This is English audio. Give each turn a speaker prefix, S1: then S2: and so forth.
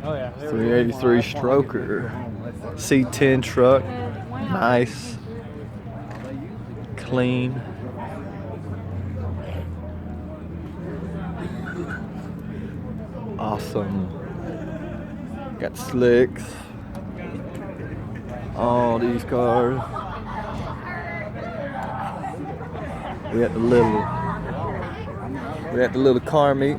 S1: 383 stroker. C10 truck. Nice. Clean. Awesome. Got slicks. All these cars. We at the little car meet.